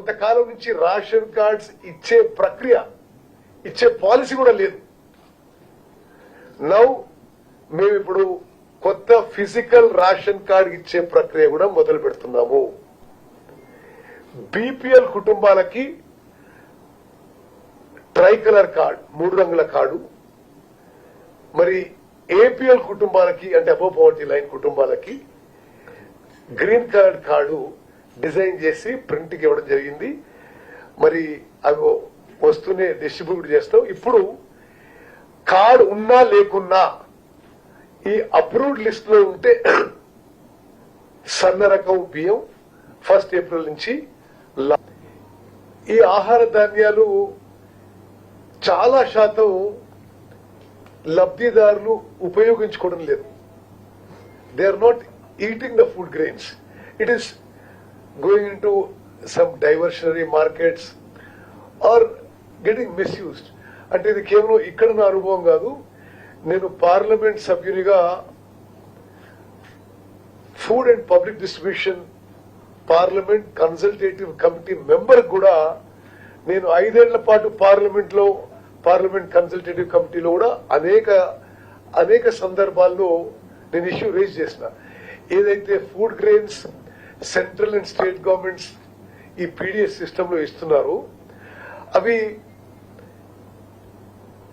కొంతకాలం నుంచి ration cards ఇచ్చే ప్రక్రియ, ఇచ్చే పాలసీ కూడా లేదు. నౌ మేము ఇప్పుడు కొత్త ఫిజికల్ రేషన్ కార్డ్ ఇచ్చే ప్రక్రియ కూడా మొదలు పెడుతున్నాము. బీపీఎల్ కుటుంబాలకి ట్రై కలర్ కార్డ్, 3 రంగుల కార్డు, మరి ఏపీఎల్ కుటుంబాలకి అంటే అబోవ్ పవర్టీ లైన్ కుటుంబాలకి గ్రీన్ కలర్ కార్డు డిజైన్ చేసి ప్రింట్కి ఇవ్వడం జరిగింది. మరి అవి వస్తూనే డిస్ట్రిబ్యూట్ చేస్తాం. ఇప్పుడు కార్డు ఉన్నా లేకున్నా ఈ అప్రూవ్డ్ లిస్ట్ లో ఉంటే సన్న రకం బియ్యం 1 ఏప్రిల్ నుంచి ఈ ఆహార ధాన్యాలు చాలా శాతం లబ్ధిదారులు ఉపయోగించుకోవడం లేదు. They are not eating the food grains. It is going into some diversionary markets are getting misused. అంటే ఇది కేవలం ఇక్కడ నా అనుభవం కాదు. నేను పార్లమెంట్ సభ్యునిగా food and public distribution parliament consultative committee member కూడా నేను 5 ఏళ్ల పాటు పార్లమెంట్ కన్సల్టేటివ్ కమిటీలో కూడా అనేక సందర్భాల్లో నేను ఇష్యూ రేజ్ చేసిన. ఏదైతే food grains central and state governments ఈ పీడిఎస్ సిస్టమ్ లో ఇస్తున్నారు, అవి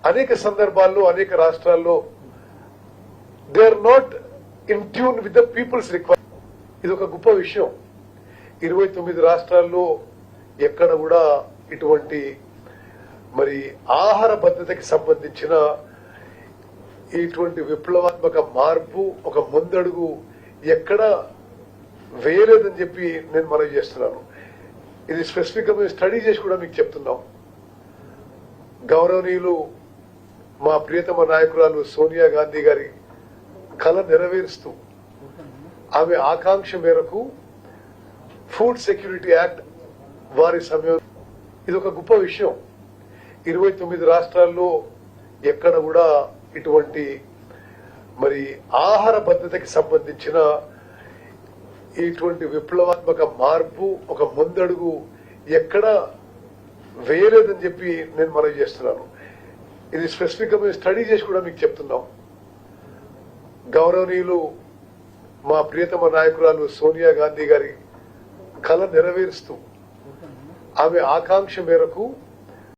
అనేక సందర్భాల్లో అనేక రాష్ట్రాల్లో they are not in tune with the people's requirement. ఇది ఒక గొప్ప విషయం. 29 రాష్ట్రాల్లో ఎక్కడ కూడా ఇటువంటి మరి ఆహార భద్రతకి సంబంధించిన ఇటువంటి విప్లవాత్మక మార్పు, ఒక ముందడుగు ఎక్కడ వేయలేదని చెప్పి నేను మనవి చేస్తున్నాను. ఇది స్పెసిఫిక్ గా స్టడీ చేసి కూడా మీకు చెప్తున్నాం. గౌరవనీయులు మా ప్రియతమ నాయకురాలు సోనియా గాంధీ గారి కళ నెరవేరుస్తూ ఆమె ఆకాంక్ష మేరకు ఫుడ్ సెక్యూరిటీ యాక్ట్ వారి సమయం, ఇది ఒక గొప్ప విషయం. 29 రాష్ట్రాల్లో ఎక్కడ కూడా ఇటువంటి మరి ఆహార భద్రతకి సంబంధించిన ఇటువంటి విప్లవాత్మక మార్పు, ఒక ముందడుగు ఎక్కడ వేయలేదని చెప్పి నేను మనవి చేస్తున్నాను. ఇది స్పెసిఫిక్ గా స్టడీ చేసి కూడా మీకు చెప్తున్నాం. గౌరవనీయులు మా ప్రియతమ నాయకురాలు సోనియా గాంధీ గారి కళ నెరవేరుస్తూ ఆమె ఆకాంక్ష మేరకు